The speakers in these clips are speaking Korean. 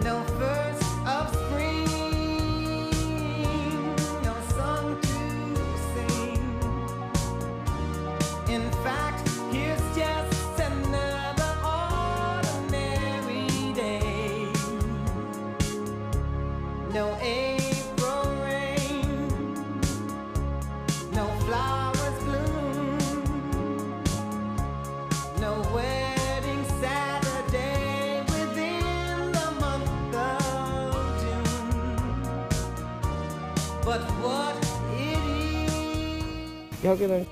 No first of spring, no song to sing. In fact, here's just another ordinary day. No April rain, no flowers bloom, no wedding Saturday within the month of June. But what it is. 여기는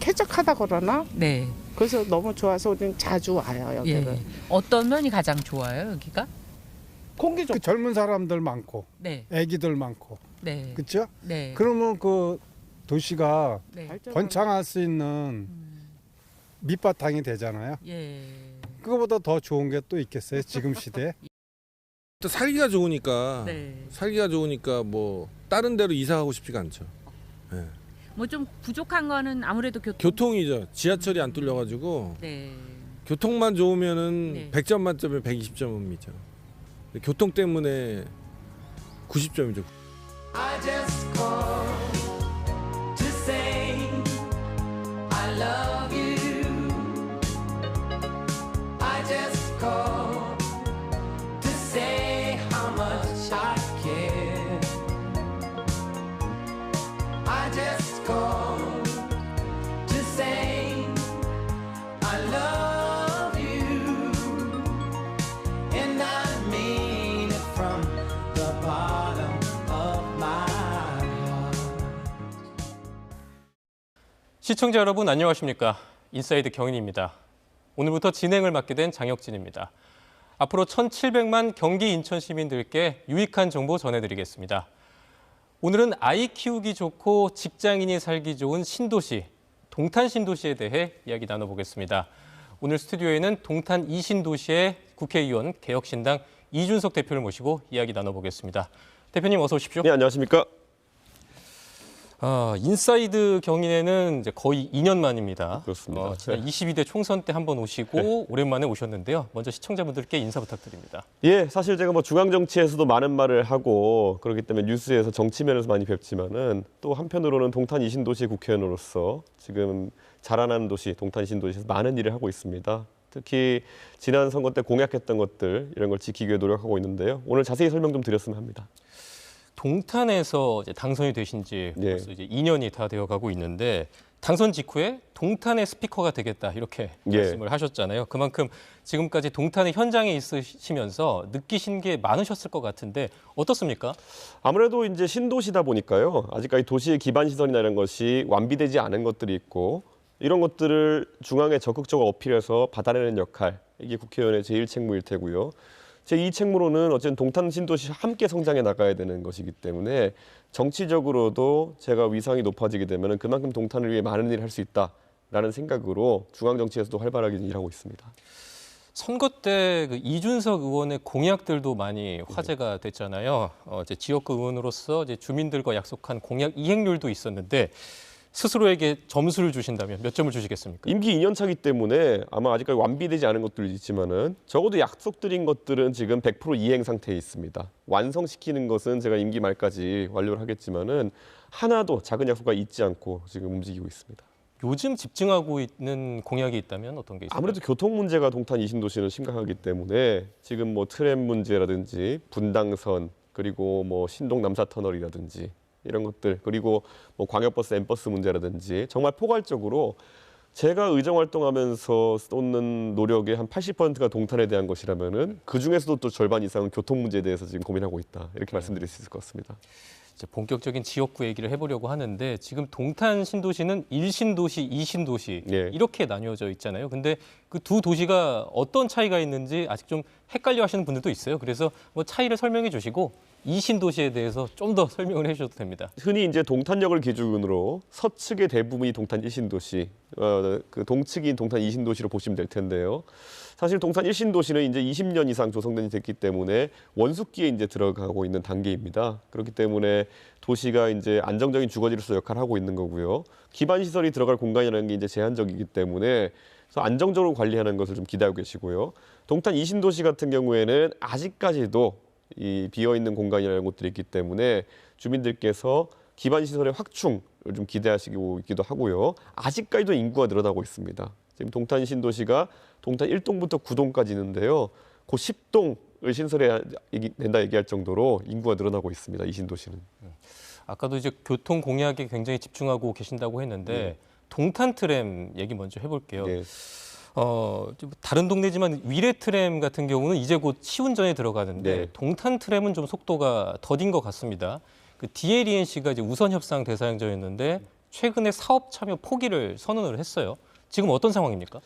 쾌적하다 그러나? 네. 그래서 너무 좋아서 우리는 자주 와요, 여기는. 예. 어떤 면이 가장 좋아요, 여기가? 공기 좋고. 그 젊은 사람들 많고 네. 애기들 많고 네. 그렇죠? 네. 그러면 그 도시가 네. 번창할 수 있는 밑바탕이 되잖아요. 예. 그거보다 더 좋은 게 또 있겠어요, 지금 시대에? 또 살기가 좋으니까 네. 살기가 좋으니까 뭐 다른 데로 이사 가고 싶지가 않죠. 예. 뭐 좀 부족한 거는 아무래도 교통이죠. 지하철이 안 뚫려가지고 네. 교통만 좋으면은 네. 100점 만점에 120점이죠. 교통 때문에 90점이죠. I just called to say I love you. I just called to say how much I care. I just called to say I love you. And I mean it from the bottom of my heart. 시청자 여러분 안녕하십니까? 인사이드 경인입니다. 오늘부터 진행을 맡게 된 장혁진입니다. 앞으로 1,700만 경기 인천 시민들께 유익한 정보 전해드리겠습니다. 오늘은 아이 키우기 좋고 직장인이 살기 좋은 신도시, 동탄 신도시에 대해 이야기 나눠보겠습니다. 오늘 스튜디오에는 동탄 이신도시의 국회의원 개혁신당 이준석 대표를 모시고 이야기 나눠보겠습니다. 대표님 어서 오십시오. 네, 안녕하십니까? 인사이드 경인에는 이제 거의 2년 만입니다. 그렇습니다. 지난 22대 총선 때 한번 오시고 오랜만에 오셨는데요. 먼저 시청자분들께 인사 부탁드립니다. 예, 사실 제가 뭐 중앙 정치에서도 많은 말을 하고 그렇기 때문에 뉴스에서 정치면에서 많이 뵙지만은 또 한편으로는 동탄 이신도시 국회의원으로서 지금 자라나는 도시 동탄 이신도시에서 많은 일을 하고 있습니다. 특히 지난 선거 때 공약했던 것들 이런 걸 지키기 위해 노력하고 있는데요. 오늘 자세히 설명 좀 드렸으면 합니다. 동탄에서 이제 당선이 되신 지 벌써 이제 2년이 다 되어가고 있는데 당선 직후에 동탄의 스피커가 되겠다 이렇게 말씀을 하셨잖아요. 그만큼 지금까지 동탄의 현장에 있으시면서 느끼신 게 많으셨을 것 같은데 어떻습니까? 아무래도 이제 신도시다 보니까요. 아직까지 도시의 기반 시설이나 이런 것이 완비되지 않은 것들이 있고 이런 것들을 중앙에 적극적으로 어필해서 받아내는 역할 이게 국회의원의 제1책무일 테고요. 제2책무로는 어쨌든 동탄 신도시 함께 성장해 나가야 되는 것이기 때문에 정치적으로도 제가 위상이 높아지게 되면 그만큼 동탄을 위해 많은 일을 할 수 있다라는 생각으로 중앙 정치에서도 활발하게 일하고 있습니다. 선거 때 그 이준석 의원의 공약들도 많이 화제가 됐잖아요. 이제 지역구 의원으로서 이제 주민들과 약속한 공약 이행률도 있었는데 스스로에게 점수를 주신다면 몇 점을 주시겠습니까? 임기 2년 차기 때문에 아마 아직까지 완비되지 않은 것들이 있지만은 적어도 약속드린 것들은 지금 100% 이행 상태에 있습니다. 완성시키는 것은 제가 임기 말까지 완료를 하겠지만은 하나도 작은 약속가 잊지 않고 지금 움직이고 있습니다. 요즘 집중하고 있는 공약이 있다면 어떤 게 있을까요? 아무래도 교통 문제가 동탄 이신도시는 심각하기 때문에 지금 뭐 트램 문제라든지 분당선 그리고 뭐 신동 남사터널이라든지 이런 것들 그리고 뭐 광역버스 엠버스 문제라든지 정말 포괄적으로 제가 의정 활동하면서 쏟는 노력의 한 80%가 동탄에 대한 것이라면은 그 중에서도 또 절반 이상은 교통 문제에 대해서 지금 고민하고 있다 이렇게 말씀드릴 수 있을 것 같습니다. 이제 본격적인 지역구 얘기를 해보려고 하는데 지금 동탄 신도시는 1신도시, 2신도시 이렇게 나뉘어져 있잖아요. 근데 그 두 도시가 어떤 차이가 있는지 아직 좀 헷갈려 하시는 분들도 있어요. 그래서 뭐 차이를 설명해 주시고 2신도시에 대해서 좀 더 설명을 해주셔도 됩니다. 흔히 이제 동탄역을 기준으로 서측의 대부분이 동탄 1신도시, 그 동측이 동탄 2신도시로 보시면 될 텐데요. 사실 동탄 1신도시는 이제 20년 이상 조성된 지 됐기 때문에 원숙기에 이제 들어가고 있는 단계입니다. 그렇기 때문에 도시가 이제 안정적인 주거지로서 역할을 하고 있는 거고요. 기반 시설이 들어갈 공간이라는 게 이제 제한적이기 때문에 그래서 안정적으로 관리하는 것을 좀 기대하고 계시고요. 동탄 이신도시 같은 경우에는 아직까지도 이 비어있는 공간이라는 것들이 있기 때문에 주민들께서 기반시설의 확충을 좀 기대하시고 있기도 하고요. 아직까지도 인구가 늘어나고 있습니다. 지금 동탄 신도시가 동탄 1동부터 9동까지 있는데요. 그 10동을 신설해야 된다 얘기할 정도로 인구가 늘어나고 있습니다. 이 신도시는. 아까도 이제 교통 공약에 굉장히 집중하고 계신다고 했는데 동탄 트램 얘기 먼저 해볼게요. 네. 좀 다른 동네지만 위례 트램 같은 경우는 이제 곧 시운전에 들어가는데 네. 동탄 트램은 좀 속도가 더딘 것 같습니다. 그 DLENC가 이제 우선 협상 대상자였는데 최근에 사업 참여 포기를 선언을 했어요. 지금 어떤 상황입니까?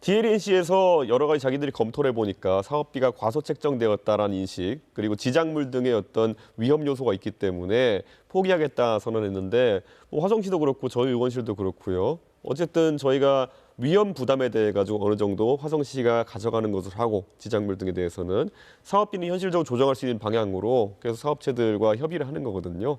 DLNC에서 여러 가지 자기들이 검토를 해보니까 사업비가 과소 책정되었다라는 인식 그리고 지작물 등의 어떤 위험 요소가 있기 때문에 포기하겠다 선언했는데 뭐 화성시도 그렇고 저희 의원실도 그렇고요. 어쨌든 저희가 위험 부담에 대해 가지고 어느 정도 화성시가 가져가는 것을 하고 지작물 등에 대해서는 사업비는 현실적으로 조정할 수 있는 방향으로 계속 사업체들과 협의를 하는 거거든요.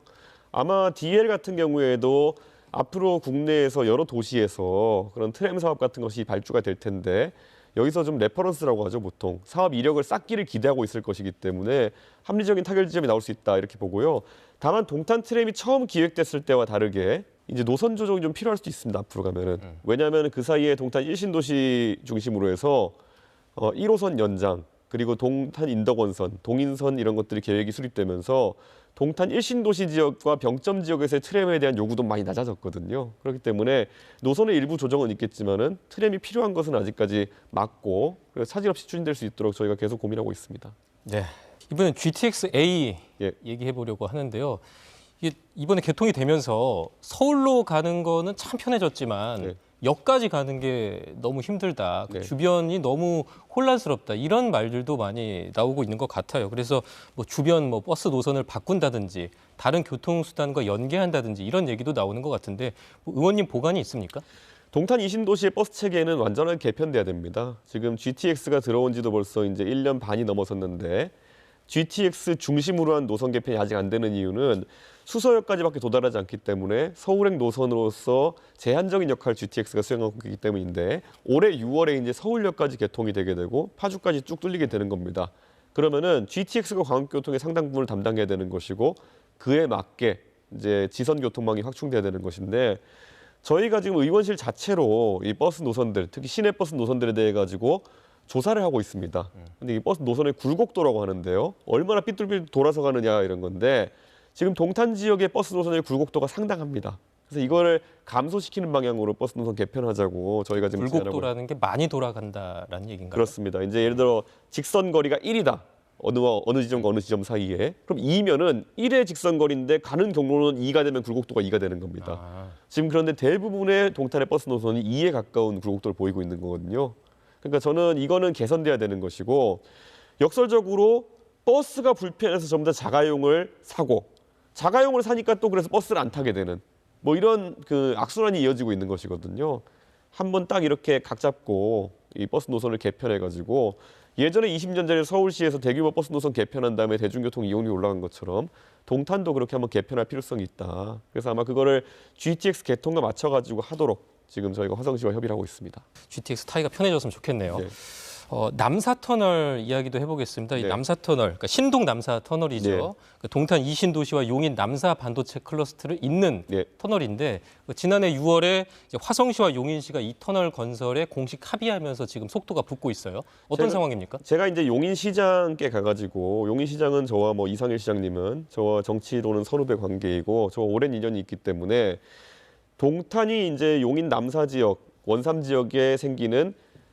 아마 DL 같은 경우에도 앞으로 국내에서 여러 도시에서 그런 트램 사업 같은 것이 발주가 될 텐데 여기서 좀 레퍼런스라고 하죠. 보통 사업 이력을 쌓기를 기대하고 있을 것이기 때문에 합리적인 타결 지점이 나올 수 있다 이렇게 보고요. 다만 동탄 트램이 처음 기획됐을 때와 다르게 이제 노선 조정이 좀 필요할 수도 있습니다. 앞으로 가면은. 왜냐하면 그 사이에 동탄 1신도시 중심으로 해서 1호선 연장 그리고 동탄 인덕원선, 동인선 이런 것들이 계획이 수립되면서 동탄 1신도시 지역과 병점 지역에서의 트램에 대한 요구도 많이 낮아졌거든요. 그렇기 때문에 노선의 일부 조정은 있겠지만은 트램이 필요한 것은 아직까지 맞고 차질 없이 추진될 수 있도록 저희가 계속 고민하고 있습니다. 네. 이번엔 GTX-A 예. 얘기해 보려고 하는데요. 이게 이번에 개통이 되면서 서울로 가는 거는 참 편해졌지만 네. 역까지 가는 게 너무 힘들다. 그 네. 주변이 너무 혼란스럽다. 이런 말들도 많이 나오고 있는 것 같아요. 그래서 뭐 주변 뭐 버스 노선을 바꾼다든지 다른 교통수단과 연계한다든지 이런 얘기도 나오는 것 같은데 뭐 의원님 보관이 있습니까? 동탄 이신도시의 버스 체계는 완전하게 개편돼야 됩니다. 지금 GTX가 들어온 지도 벌써 이제 1년 반이 넘어섰는데 GTX 중심으로 한 노선 개편이 아직 안 되는 이유는 수서역까지밖에 도달하지 않기 때문에 서울행 노선으로서 제한적인 역할을 GTX가 수행하고 있기 때문인데 올해 6월에 이제 서울역까지 개통이 되게 되고 파주까지 쭉 뚫리게 되는 겁니다. 그러면은 GTX가 광역교통의 상당 부분을 담당해야 되는 것이고 그에 맞게 이제 지선 교통망이 확충돼야 되는 것인데 저희가 지금 의원실 자체로 이 버스 노선들, 특히 시내 버스 노선들에 대해 가지고 조사를 하고 있습니다. 근데 이 버스 노선의 굴곡도라고 하는데요. 얼마나 삐뚤삐뚤 돌아서 가느냐 이런 건데 지금 동탄 지역의 버스 노선의 굴곡도가 상당합니다. 그래서 이거를 감소시키는 방향으로 버스 노선 개편하자고 저희가 지금 굴곡도라는 게 많이 돌아간다라는 얘기인가요? 그렇습니다. 이제 예를 들어 직선 거리가 1이다. 어느 지점과 어느 지점 사이에. 그럼 2면은 1의 직선 거리인데 가는 경로는 2가 되면 굴곡도가 2가 되는 겁니다. 지금 그런데 대부분의 동탄의 버스 노선이 2에 가까운 굴곡도를 보이고 있는 거거든요. 그러니까 저는 이거는 개선돼야 되는 것이고 역설적으로 버스가 불편해서 전부 다 자가용을 사고 자가용을 사니까 또 그래서 버스를 안 타게 되는 뭐 이런 그 악순환이 이어지고 있는 것이거든요. 한번 딱 이렇게 각 잡고 이 버스 노선을 개편해 가지고 예전에 20년 전에 서울시에서 대규모 버스 노선 개편한 다음에 대중교통 이용률이 올라간 것처럼 동탄도 그렇게 한번 개편할 필요성이 있다. 그래서 아마 그거를 GTX 개통과 맞춰 가지고 하도록 지금 저희가 화성시와 협의를 하고 있습니다. GTX 타기가 편해졌으면 좋겠네요. 네. 남사터널 이야기도 해보겠습니다. 이 네. 남사터널, 그러니까 신동 남사터널이죠. 네. 그러니까 동탄 이신도시와 용인 남사 반도체 클러스터를 잇는 네. 터널인데 지난해 6월에 이제 화성시와 용인시가 이 터널 건설에 공식 합의하면서 지금 속도가 붙고 있어요. 어떤 상황입니까? 제가 이제 용인시장께 가가지고 용인시장은 저와 뭐 이상일 시장님은 저와 정치로는 선후배 관계이고 저와 오랜 인연이 있기 때문에 동탄이 이제 용인 남사 지역, 원삼 지역에 생기는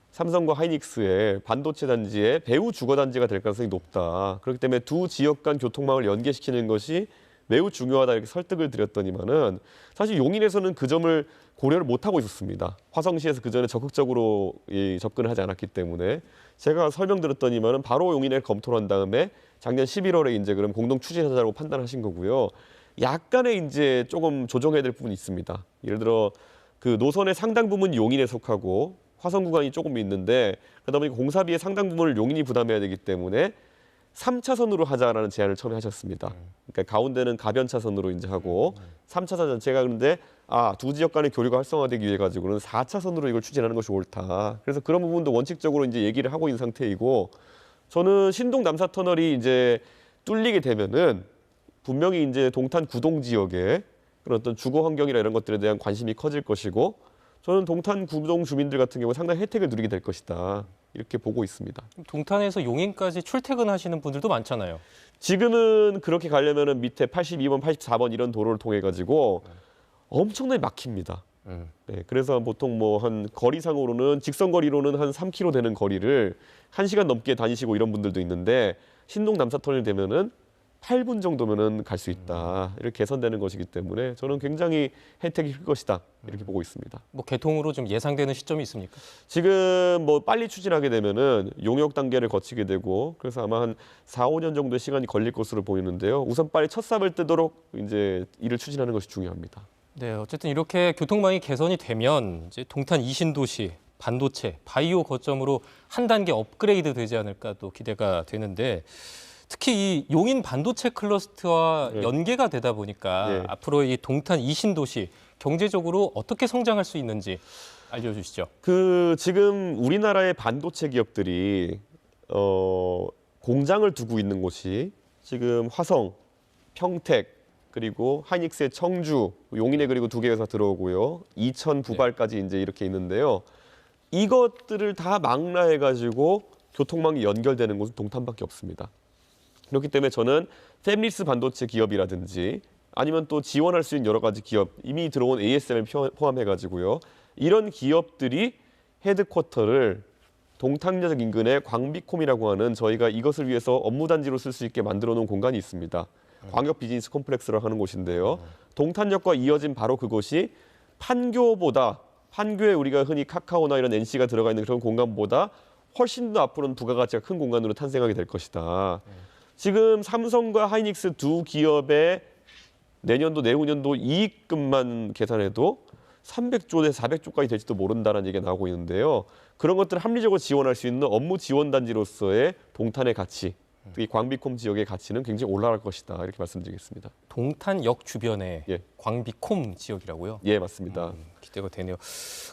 삼성과 하이닉스의 반도체 단지의 배후 주거 단지가 될 가능성이 높다. 그렇기 때문에 두 지역 간 교통망을 연계시키는 것이 매우 중요하다 이렇게 설득을 드렸더니만은 사실 용인에서는 그 점을 고려를 못 하고 있었습니다. 화성시에서 그 전에 적극적으로 접근을 하지 않았기 때문에 제가 설명드렸더니만은 바로 용인에 검토를 한 다음에 작년 11월에 이제 그럼 공동 추진하자고 판단하신 거고요. 약간의 이제 조금 조정해야 될 부분이 있습니다. 예를 들어 그 노선의 상당 부분 용인에 속하고 화성 구간이 조금 있는데 그러다 보니까 공사비의 상당 부분을 용인이 부담해야 되기 때문에 3차선으로 하자라는 제안을 처음에 하셨습니다. 그러니까 가운데는 가변 차선으로 이제 하고 3차선 전체가 그런데 두 지역 간의 교류가 활성화되기 위해 가지고는 4차선으로 이걸 추진하는 것이 옳다. 그래서 그런 부분도 원칙적으로 이제 얘기를 하고 있는 상태이고 저는 신동 남사 터널이 이제 뚫리게 되면은 분명히 이제 동탄 구동 지역에 그런 어떤 주거 환경이나 이런 것들에 대한 관심이 커질 것이고 저는 동탄 구동 주민들 같은 경우 상당히 혜택을 누리게 될 것이다. 이렇게 보고 있습니다. 동탄에서 용인까지 출퇴근하시는 분들도 많잖아요. 지금은 그렇게 가려면은 밑에 82번, 84번 이런 도로를 통해 가지고 엄청나게 막힙니다. 네, 그래서 보통 뭐 한 거리상으로는 직선 거리로는 한 3km 되는 거리를 1시간 넘게 다니시고 이런 분들도 있는데 신동 남사터널이 되면은 8분 정도면은 갈 수 있다. 이렇게 개선되는 것이기 때문에 저는 굉장히 혜택이 클 것이다. 이렇게 보고 있습니다. 뭐 개통으로 좀 예상되는 시점이 있습니까? 지금 뭐 빨리 추진하게 되면은 용역 단계를 거치게 되고 그래서 아마 한 4, 5년 정도의 시간이 걸릴 것으로 보이는데요. 우선 빨리 첫 삽을 뜨도록 이제 일을 추진하는 것이 중요합니다. 네, 어쨌든 이렇게 교통망이 개선이 되면 이제 동탄 이신도시, 반도체, 바이오 거점으로 한 단계 업그레이드 되지 않을까 또 기대가 되는데 특히 이 용인 반도체 클러스터와 연계가 되다 보니까 앞으로 이 동탄 이신도시 경제적으로 어떻게 성장할 수 있는지 알려주시죠. 지금 우리나라의 반도체 기업들이 공장을 두고 있는 곳이 지금 화성, 평택 그리고 하이닉스의 청주, 용인에 그리고 2개 회사 들어오고요. 이천, 부발까지 이제 이렇게 있는데요. 이것들을 다 망라해가지고 교통망이 연결되는 곳은 동탄밖에 없습니다. 그렇기 때문에 저는 팹리스 반도체 기업이라든지 아니면 또 지원할 수 있는 여러 가지 기업, 이미 들어온 ASM을 포함해가지고요. 이런 기업들이 헤드쿼터를 동탄역 인근의 광비콤이라고 하는 저희가 이것을 위해서 업무단지로 쓸 수 있게 만들어 놓은 공간이 있습니다. 광역 비즈니스 콤플렉스라고 하는 곳인데요. 동탄역과 이어진 바로 그곳이 판교에 우리가 흔히 카카오나 이런 NC가 들어가 있는 그런 공간보다 훨씬 더 앞으로는 부가가치가 큰 공간으로 탄생하게 될 것이다. 지금 삼성과 하이닉스 두 기업의 내년도 내후년도 이익금만 계산해도 300조에서 400조까지 될지도 모른다는 얘기가 나오고 있는데요. 그런 것들을 합리적으로 지원할 수 있는 업무 지원단지로서의 동탄의 가치, 특히 광비콤 지역의 가치는 굉장히 올라갈 것이다. 이렇게 말씀드리겠습니다. 동탄역 주변에 광비콤 지역이라고요? 예, 맞습니다. 기대가 되네요.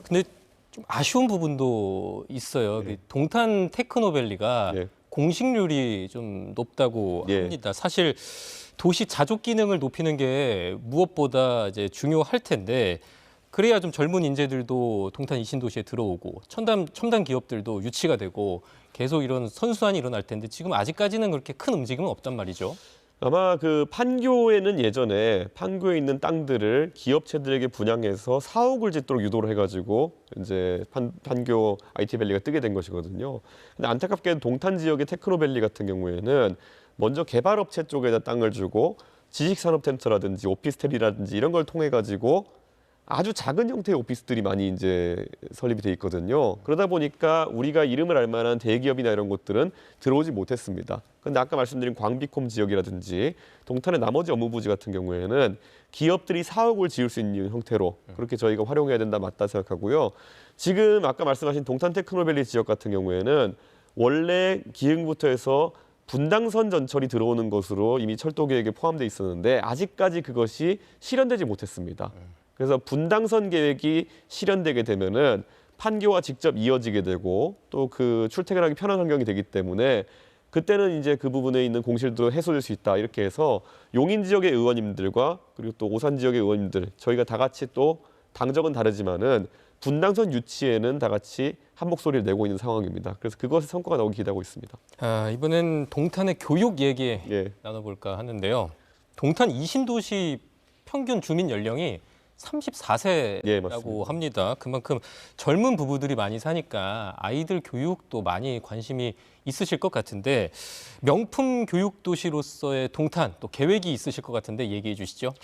근데 좀 아쉬운 부분도 있어요. 동탄 테크노밸리가 공식률이 좀 높다고 합니다. 사실 도시 자족 기능을 높이는 게 무엇보다 이제 중요할 텐데 그래야 좀 젊은 인재들도 동탄 이신도시에 들어오고 첨단 기업들도 유치가 되고 계속 이런 선순환이 일어날 텐데 지금 아직까지는 그렇게 큰 움직임은 없단 말이죠. 아마 판교에는 예전에 판교에 있는 땅들을 기업체들에게 분양해서 사옥을 짓도록 유도를 해가지고 이제 판교 IT밸리가 뜨게 된 것이거든요. 근데 안타깝게도 동탄 지역의 테크노밸리 같은 경우에는 먼저 개발업체 쪽에다 땅을 주고 지식산업센터라든지 오피스텔이라든지 이런 걸 통해 가지고 아주 작은 형태의 오피스들이 많이 이제 설립이 돼 있거든요. 그러다 보니까 우리가 이름을 알 만한 대기업이나 이런 곳들은 들어오지 못했습니다. 그런데 아까 말씀드린 광비콤 지역이라든지 동탄의 나머지 업무부지 같은 경우에는 기업들이 사옥을 지을 수 있는 형태로 그렇게 저희가 활용해야 된다 맞다 생각하고요. 지금 아까 말씀하신 동탄 테크노밸리 지역 같은 경우에는 원래 기흥부터 해서 분당선 전철이 들어오는 것으로 이미 철도 계획에 포함되어 있었는데 아직까지 그것이 실현되지 못했습니다. 그래서 분당선 계획이 실현되게 되면은 판교와 직접 이어지게 되고 또 그 출퇴근하기 편한 환경이 되기 때문에 그때는 이제 그 부분에 있는 공실도 해소될 수 있다 이렇게 해서 용인 지역의 의원님들과 그리고 또 오산 지역의 의원님들 저희가 다 같이 또 당적은 다르지만은 분당선 유치에는 다 같이 한 목소리를 내고 있는 상황입니다. 그래서 그것의 성과가 나오기 기대하고 있습니다. 이번엔 동탄의 교육 얘기 나눠볼까 하는데요. 동탄 이신도시 평균 주민 연령이 34세라고 합니다. 그만큼 젊은 부부들이 많이 사니까 아이들 교육도 많이 관심이 있으실 것 같은데 명품 교육 도시로서의 동탄 또 계획이 있으실 것 같은데 얘기해 주시죠.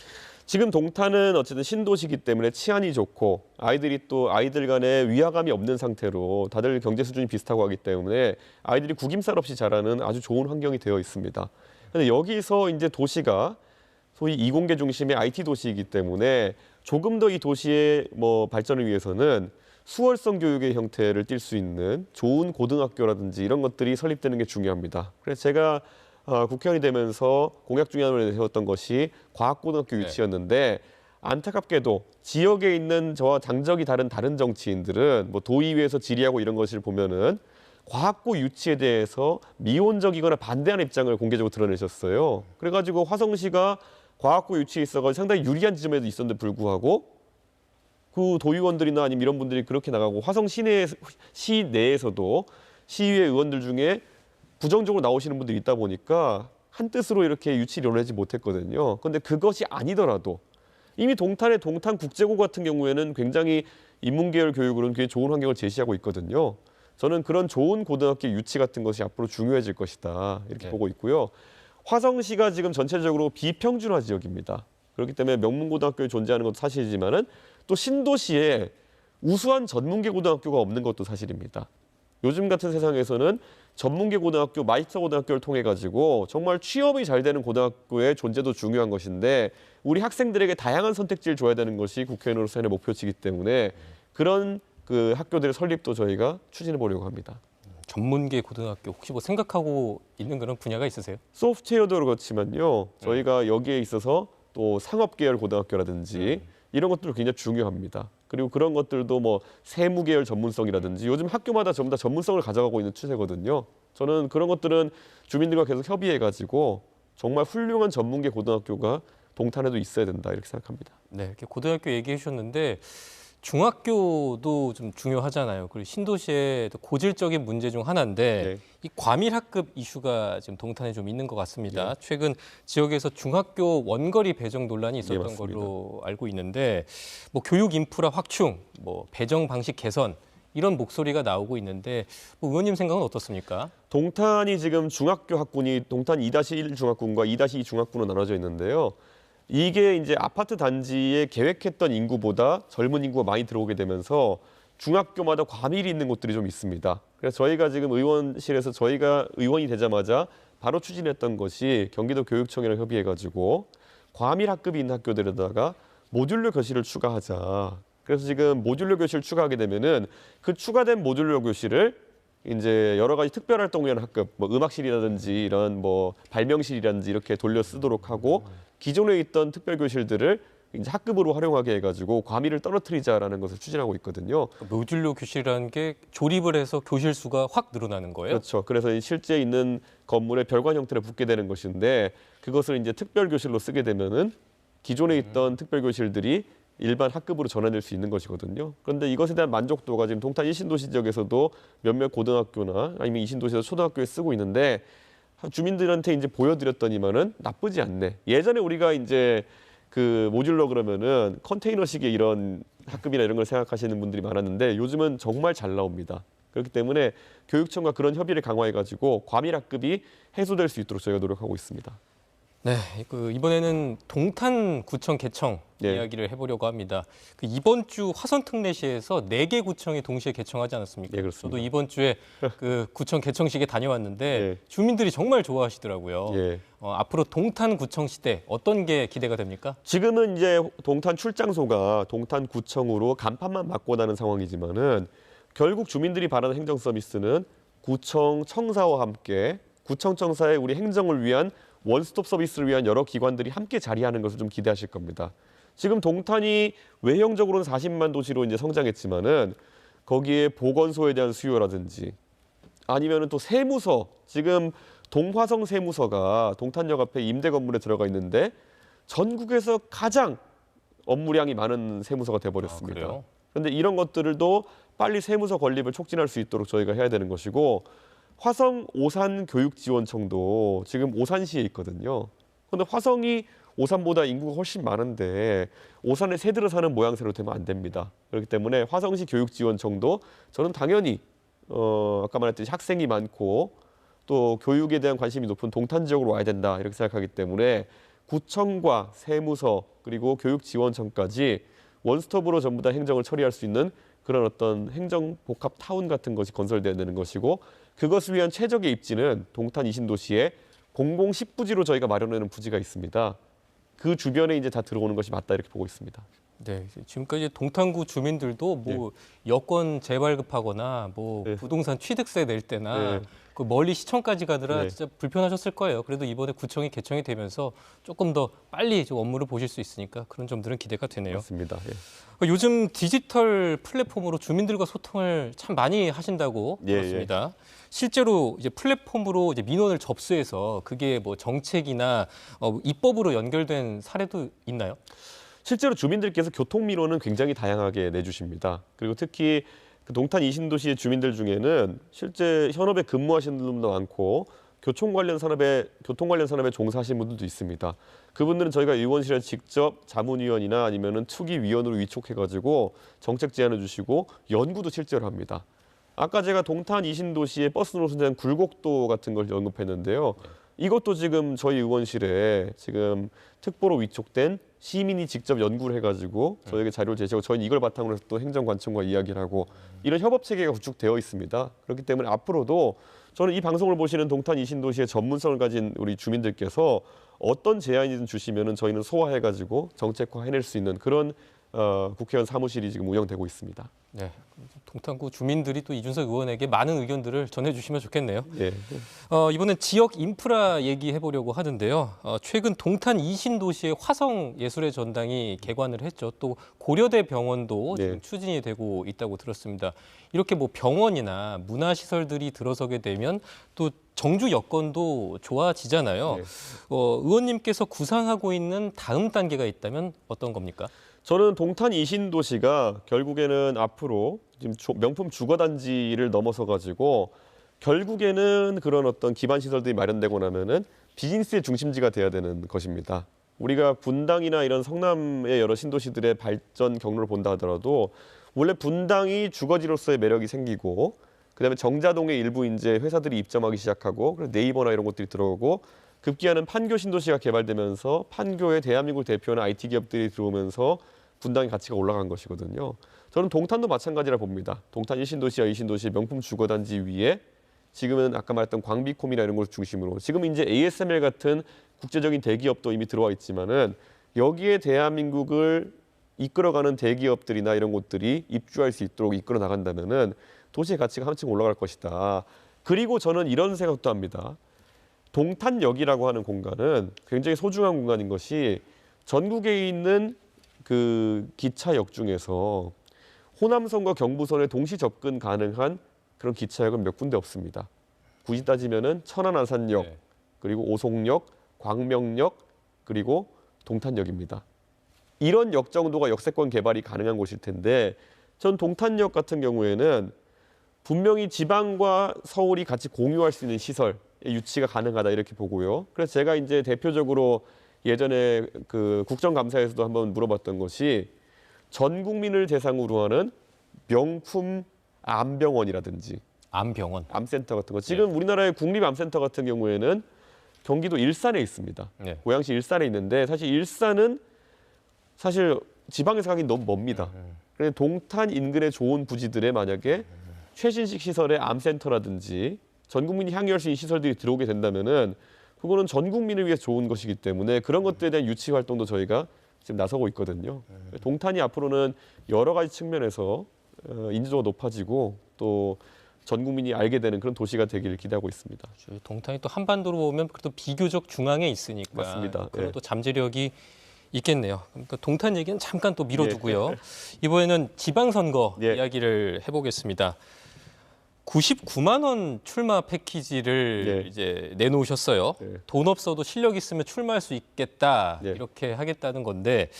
지금 동탄은 어쨌든 신도시이기 때문에 치안이 좋고 아이들이 또 아이들 간에 위화감이 없는 상태로 다들 경제 수준이 비슷하고 하기 때문에 아이들이 구김살 없이 자라는 아주 좋은 환경이 되어 있습니다. 그런데 여기서 이제 도시가 소위 이공계 중심의 IT 도시이기 때문에 조금 더 이 도시의 발전을 위해서는 수월성 교육의 형태를 띌 수 있는 좋은 고등학교라든지 이런 것들이 설립되는 게 중요합니다. 그래서 제가 국회의원이 되면서 공약 중에 하나로 세웠던 것이 과학고등학교 유치였는데 안타깝게도 지역에 있는 저와 장적이 다른 정치인들은 뭐 도의회에서 질의하고 이런 것을 보면은 과학고 유치에 대해서 미온적이거나 반대하는 입장을 공개적으로 드러내셨어요. 그래가지고 화성시가 과학고 유치에 있어서 상당히 유리한 지점에도 있었는데 불구하고 그 도의원들이나 아니면 이런 분들이 그렇게 나가고 화성 시내에서도 시의회 의원들 중에 부정적으로 나오시는 분들이 있다 보니까 한 뜻으로 이렇게 유치를 이뤄내지 못했거든요. 그런데 그것이 아니더라도 이미 동탄의 동탄국제고 같은 경우에는 굉장히 인문계열 교육으로는 굉장히 좋은 환경을 제시하고 있거든요. 저는 그런 좋은 고등학교 유치 같은 것이 앞으로 중요해질 것이다 이렇게 보고 있고요. 화성시가 지금 전체적으로 비평준화 지역입니다. 그렇기 때문에 명문고등학교에 존재하는 것도 사실이지만은 또 신도시에 우수한 전문계 고등학교가 없는 것도 사실입니다. 요즘 같은 세상에서는 전문계 고등학교, 마이스터 고등학교를 통해 가지고 정말 취업이 잘 되는 고등학교의 존재도 중요한 것인데 우리 학생들에게 다양한 선택지를 줘야 되는 것이 국회의원으로서의 목표치이기 때문에 그런 그 학교들의 설립도 저희가 추진해 보려고 합니다. 전문계 고등학교 혹시 뭐 생각하고 있는 그런 분야가 있으세요? 소프트웨어도 그렇지만요. 저희가 여기에 있어서 또 상업 계열 고등학교라든지 이런 것들도 굉장히 중요합니다. 그리고 그런 것들도 뭐 세무 계열 전문성이라든지 요즘 학교마다 전부 다 전문성을 가져가고 있는 추세거든요. 저는 그런 것들은 주민들과 계속 협의해 가지고 정말 훌륭한 전문계 고등학교가 동탄에도 있어야 된다 이렇게 생각합니다. 네, 이렇게 고등학교 얘기해 주셨는데 중학교도 좀 중요하잖아요. 그리고 신도시의 고질적인 문제 중 하나인데 이 과밀 학급 이슈가 지금 동탄에 좀 있는 것 같습니다. 최근 지역에서 중학교 원거리 배정 논란이 있었던 걸로 알고 있는데 뭐 교육 인프라 확충, 뭐 배정 방식 개선 이런 목소리가 나오고 있는데 뭐 의원님 생각은 어떻습니까? 동탄이 지금 중학교 학군이 동탄 2-1 중학군과 2-2 중학군으로 나눠져 있는데요. 이게 이제 아파트 단지에 계획했던 인구보다 젊은 인구가 많이 들어오게 되면서 중학교마다 과밀이 있는 곳들이 좀 있습니다. 그래서 저희가 지금 의원실에서 저희가 의원이 되자마자 바로 추진했던 것이 경기도 교육청이랑 협의해가지고 과밀 학급이 있는 학교들에다가 모듈러 교실을 추가하자. 그래서 지금 모듈러 교실 추가하게 되면은 그 추가된 모듈러 교실을 이제 여러 가지 특별 활동을 위한 학급, 뭐 음악실이라든지 이런 뭐 발명실이라든지 이렇게 돌려 쓰도록 하고 기존에 있던 특별 교실들을 이제 학급으로 활용하게 해가지고 과밀을 떨어뜨리자라는 것을 추진하고 있거든요. 모듈러 교실이라는 게 조립을 해서 교실 수가 확 늘어나는 거예요? 그렇죠. 그래서 실제 있는 건물에 별관 형태로 붙게 되는 것인데 그것을 이제 특별 교실로 쓰게 되면은 기존에 있던 특별 교실들이 일반 학급으로 전환될 수 있는 것이거든요. 그런데 이것에 대한 만족도가 지금 동탄 1신도시 지역에서도 몇몇 고등학교나 아니면 2신도시에서 초등학교에 쓰고 있는데 주민들한테 이제 보여드렸더니만은 나쁘지 않네. 예전에 우리가 이제 그 모듈러 그러면은 컨테이너식의 이런 학급이나 이런 걸 생각하시는 분들이 많았는데 요즘은 정말 잘 나옵니다. 그렇기 때문에 교육청과 그런 협의를 강화해가지고 과밀 학급이 해소될 수 있도록 저희가 노력하고 있습니다. 네, 이번에는 동탄구청 개청 이야기를 해보려고 합니다. 이번 주 화성특례시에서 4개 구청이 동시에 개청하지 않았습니까? 네, 그렇습니다. 저도 이번 주에 그 구청 개청식에 다녀왔는데 주민들이 정말 좋아하시더라고요. 앞으로 동탄구청 시대 어떤 게 기대가 됩니까? 지금은 이제 동탄 출장소가 동탄구청으로 간판만 바꿔나는 상황이지만은 결국 주민들이 바라는 행정 서비스는 구청 청사와 함께 구청 청사의 우리 행정을 위한 원스톱 서비스를 위한 여러 기관들이 함께 자리하는 것을 좀 기대하실 겁니다. 지금 동탄이 외형적으로는 40만 도시로 이제 성장했지만은 거기에 보건소에 대한 수요라든지 아니면은 또 세무서, 지금 동화성 세무서가 동탄역 앞에 임대 건물에 들어가 있는데 전국에서 가장 업무량이 많은 세무서가 돼버렸습니다. 그런데 이런 것들도 빨리 세무서 건립을 촉진할 수 있도록 저희가 해야 되는 것이고 화성 오산 교육지원청도 지금 오산시에 있거든요. 그런데 화성이 오산보다 인구가 훨씬 많은데 오산에 새들어 사는 모양새로 되면 안 됩니다. 그렇기 때문에 화성시 교육지원청도 저는 당연히 아까 말했듯이 학생이 많고 또 교육에 대한 관심이 높은 동탄 지역으로 와야 된다 이렇게 생각하기 때문에 구청과 세무서 그리고 교육지원청까지 원스톱으로 전부 다 행정을 처리할 수 있는 그런 어떤 행정복합 타운 같은 것이 건설돼야 되는 것이고 그것을 위한 최적의 입지는 동탄 이신도시에 공공 10부지로 저희가 마련하는 부지가 있습니다. 그 주변에 이제 다 들어오는 것이 맞다 이렇게 보고 있습니다. 네, 지금까지 동탄구 주민들도 뭐 여권 재발급하거나 뭐 부동산 취득세 낼 때나 그 멀리 시청까지 가느라 네. 진짜 불편하셨을 거예요. 그래도 이번에 구청이 개청이 되면서 조금 더 빨리 좀 업무를 보실 수 있으니까 그런 점들은 기대가 되네요. 맞습니다. 예. 요즘 디지털 플랫폼으로 주민들과 소통을 참 많이 하신다고 예, 들었습니다. 실제로 이제 플랫폼으로 이제 민원을 접수해서 그게 뭐 정책이나 입법으로 연결된 사례도 있나요? 실제로 주민들께서 교통민원은 굉장히 다양하게 내주십니다. 그리고 특히 그 동탄 이신도시의 주민들 중에는 실제 현업에 근무하시는 분도 많고 교통 관련 산업에 종사하시는 분들도 있습니다. 그분들은 저희가 의원실에 직접 자문위원이나 아니면은 투기위원으로 위촉해가지고 정책 제안을 주시고 연구도 실제로 합니다. 아까 제가 동탄 이신도시의 버스 노선에 대한 굴곡도 같은 걸 언급했는데요. 이것도 지금 저희 의원실에 지금 특보로 위촉된 시민이 직접 연구를 해가지고 저에게 자료를 제시하고 저희는 이걸 바탕으로 해서 또 행정관청과 이야기를 하고 이런 협업 체계가 구축되어 있습니다. 그렇기 때문에 앞으로도 저는 이 방송을 보시는 동탄 이신도시의 전문성을 가진 우리 주민들께서 어떤 제안이든 주시면은 저희는 소화해가지고 정책화해낼 수 있는 그런 국회의원 사무실이 지금 운영되고 있습니다. 네, 동탄구 주민들이 또 이준석 의원에게 많은 의견들을 전해주시면 좋겠네요. 예. 이번엔 지역 인프라 얘기해 보려고 하는데요. 최근 동탄 이신도시의 화성예술의 전당이 개관을 했죠. 또 고려대 병원도 네. 지금 추진이 되고 있다고 들었습니다. 이렇게 뭐 병원이나 문화시설들이 들어서게 되면 또 정주 여건도 좋아지잖아요. 네. 의원님께서 구상하고 있는 다음 단계가 있다면 어떤 겁니까? 저는 동탄 이신도시가 결국에는 앞으로 지금 명품 주거단지를 넘어서 가지고 결국에는 그런 어떤 기반 시설들이 마련되고 나면은 비즈니스의 중심지가 돼야 되는 것입니다. 우리가 분당이나 이런 성남의 여러 신도시들의 발전 경로를 본다 하더라도 원래 분당이 주거지로서의 매력이 생기고 그다음에 정자동의 일부 이제 회사들이 입점하기 시작하고 그래서 네이버나 이런 것들이 들어오고 급기야는 판교 신도시가 개발되면서 판교에 대한민국을 대표하는 IT 기업들이 들어오면서 분당의 가치가 올라간 것이거든요. 저는 동탄도 마찬가지라 봅니다. 동탄 1신도시와 2신도시 명품 주거단지 위에 지금은 아까 말했던 광비콤이나 이런 것을 중심으로 지금 이제 ASML 같은 국제적인 대기업도 이미 들어와 있지만은 여기에 대한민국을 이끌어가는 대기업들이나 이런 곳들이 입주할 수 있도록 이끌어 나간다면은 도시의 가치가 한층 올라갈 것이다. 그리고 저는 이런 생각도 합니다. 동탄역이라고 하는 공간은 굉장히 소중한 공간인 것이 전국에 있는 그 기차역 중에서 호남선과 경부선에 동시 접근 가능한 그런 기차역은 몇 군데 없습니다. 굳이 따지면은 천안 안산역, 네. 그리고 오송역, 광명역, 그리고 동탄역입니다. 이런 역 정도가 역세권 개발이 가능한 곳일 텐데 전 동탄역 같은 경우에는 분명히 지방과 서울이 같이 공유할 수 있는 시설의 유치가 가능하다 이렇게 보고요. 그래서 제가 이제 대표적으로 예전에 그 국정감사에서도 한번 물어봤던 것이 전 국민을 대상으로 하는 명품 암병원이라든지 암병원. 암센터 같은 거. 지금 우리나라의 국립암센터 같은 경우에는 경기도 일산에 있습니다. 네. 고양시 일산에 있는데 사실 일산은 사실 지방에서 가긴 너무 멉니다. 그런데 동탄 인근의 좋은 부지들에 만약에 최신식 시설의 암센터라든지 전 국민이 향유할 수 있는 시설들이 들어오게 된다면은 그거는 전 국민을 위해 좋은 것이기 때문에 그런 것들에 대한 유치 활동도 저희가 지금 나서고 있거든요. 동탄이 앞으로는 여러 가지 측면에서 인지도가 높아지고 또 전 국민이 알게 되는 그런 도시가 되기를 기대하고 있습니다. 동탄이 또 한반도로 보면 그래도 비교적 중앙에 있으니까 맞습니다. 그런 예. 또 잠재력이 있겠네요. 그러니까 동탄 얘기는 잠깐 또 미뤄두고요. 예. 이번에는 지방선거 예. 이야기를 해보겠습니다. 99만 원 출마 패키지를 예. 이제 내놓으셨어요. 예. 돈 없어도 실력 있으면 출마할 수 있겠다 예. 이렇게 하겠다는 건데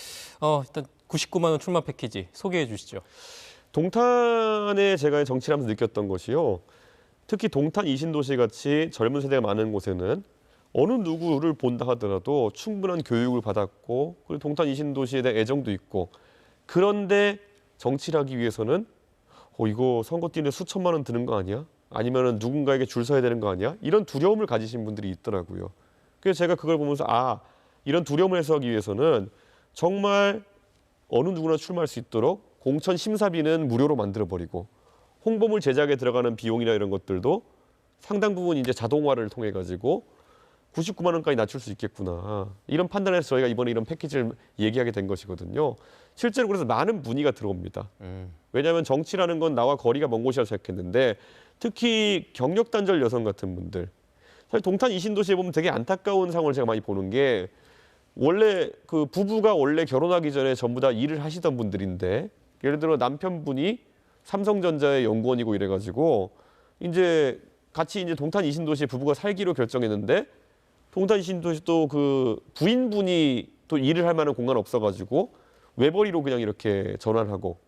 일단 99만 원 출마 패키지 소개해 주시죠. 동탄에 제가 정치를 하면서 느꼈던 것이요. 특히 동탄 이신도시 같이 젊은 세대가 많은 곳에는 어느 누구를 본다 하더라도 충분한 교육을 받았고 그리고 동탄 이신도시에 대한 애정도 있고 그런데 정치를 하기 위해서는 이거 선거 뛰는데 수천만 원 드는 거 아니야? 아니면은 누군가에게 줄 서야 되는 거 아니야? 이런 두려움을 가지신 분들이 있더라고요. 그래서 제가 그걸 보면서 이런 두려움을 해소하기 위해서는 정말 어느 누구나 출마할 수 있도록 공천 심사비는 무료로 만들어버리고 홍보물 제작에 들어가는 비용이나 이런 것들도 상당 부분 이제 자동화를 통해 가지고 99만 원까지 낮출 수 있겠구나. 이런 판단에서 저희가 이번에 이런 패키지를 얘기하게 된 것이거든요. 실제로 그래서 많은 문의가 들어옵니다. 왜냐하면 정치라는 건 나와 거리가 먼 곳이라 생각했는데 특히 경력 단절 여성 같은 분들. 사실 동탄 이신도시에 보면 되게 안타까운 상황을 제가 많이 보는 게 원래 그 부부가 원래 결혼하기 전에 전부 다 일을 하시던 분들인데 예를 들어 남편분이 삼성전자의 연구원이고 이래가지고 이제 같이 이제 동탄 이신도시에 부부가 살기로 결정했는데 동탄 이신도시 또 그 부인분이 또 일을 할 만한 공간 없어가지고 외벌이로 그냥 이렇게 전환을 하고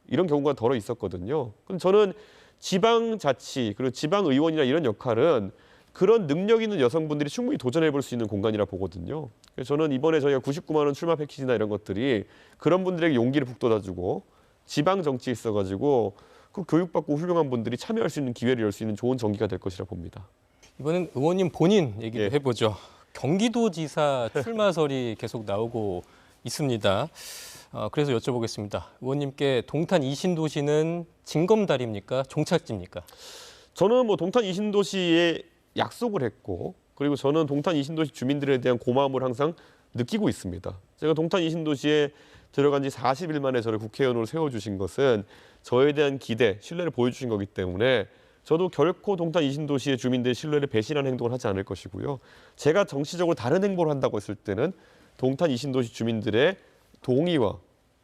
이런 경우가 더러 있었거든요. 그럼 저는 지방자치 그리고 지방의원이나 이런 역할은 그런 능력 있는 여성분들이 충분히 도전해 볼 수 있는 공간이라 보거든요. 그래서 저는 이번에 저희가 99만 원 출마 패키지나 이런 것들이 그런 분들에게 용기를 북돋아주고 지방 정치에 있어가지고 그 교육받고 훌륭한 분들이 참여할 수 있는 기회를 열 수 있는 좋은 정기가 될 것이라 봅니다. 이번엔 의원님 본인 얘기도 예. 해보죠. 경기도지사 출마설이 계속 나오고 있습니다. 그래서 여쭤보겠습니다. 의원님께 동탄 이신도시는 징검다리입니까? 종착지입니까? 저는 뭐 동탄 이신도시에 약속을 했고 그리고 저는 동탄 이신도시 주민들에 대한 고마움을 항상 느끼고 있습니다. 제가 동탄 이신도시에 들어간 지 40일 만에 저를 국회의원으로 세워주신 것은 저에 대한 기대, 신뢰를 보여주신 거기 때문에 저도 결코 동탄 이신도시의 주민들의 신뢰를 배신하는 행동을 하지 않을 것이고요. 제가 정치적으로 다른 행보를 한다고 했을 때는 동탄 이신도시 주민들의 동의와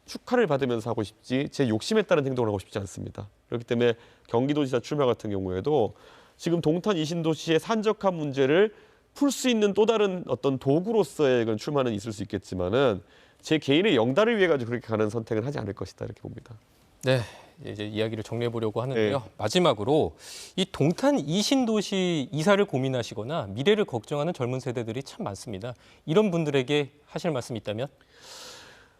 축하를 받으면서 하고 싶지 제 욕심에 따른 행동을 하고 싶지 않습니다. 그렇기 때문에 경기도지사 출마 같은 경우에도 지금 동탄 이신도시의 산적한 문제를 풀 수 있는 또 다른 어떤 도구로서의 그런 출마는 있을 수 있겠지만은 제 개인의 영달을 위해 가지고 그렇게 가는 선택은 하지 않을 것이다 이렇게 봅니다. 네, 이제 이야기를 정리해 보려고 하는데요. 네. 마지막으로 이 동탄 이신도시 이사를 고민하시거나 미래를 걱정하는 젊은 세대들이 참 많습니다. 이런 분들에게 하실 말씀이 있다면?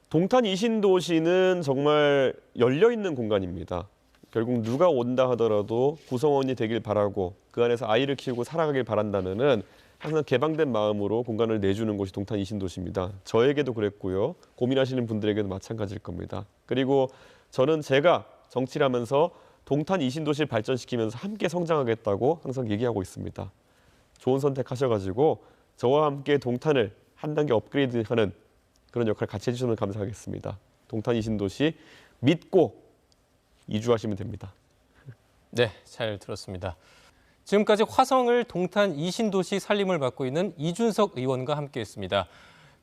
동탄 이신도시는 정말 열려있는 공간입니다. 결국 누가 온다 하더라도 구성원이 되길 바라고 그 안에서 아이를 키우고 살아가길 바란다면은 항상 개방된 마음으로 공간을 내주는 곳이 동탄 이신도시입니다. 저에게도 그랬고요. 고민하시는 분들에게도 마찬가지일 겁니다. 그리고 저는 제가 정치를 하면서 동탄 이신도시를 발전시키면서 함께 성장하겠다고 항상 얘기하고 있습니다. 좋은 선택하셔가지고 저와 함께 동탄을 한 단계 업그레이드하는 그런 역할 같이 해주시면 감사하겠습니다. 동탄 이신도시 믿고 이주하시면 됩니다. 네, 잘 들었습니다. 지금까지 화성을 동탄 이신도시 살림을 맡고 있는 이준석 의원과 함께했습니다.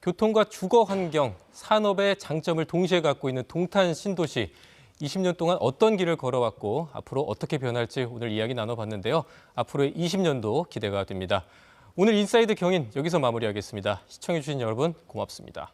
교통과 주거 환경, 산업의 장점을 동시에 갖고 있는 동탄 신도시. 20년 동안 어떤 길을 걸어왔고 앞으로 어떻게 변할지 오늘 이야기 나눠봤는데요. 앞으로의 20년도 기대가 됩니다. 오늘 인사이드 경인 여기서 마무리하겠습니다. 시청해주신 여러분 고맙습니다.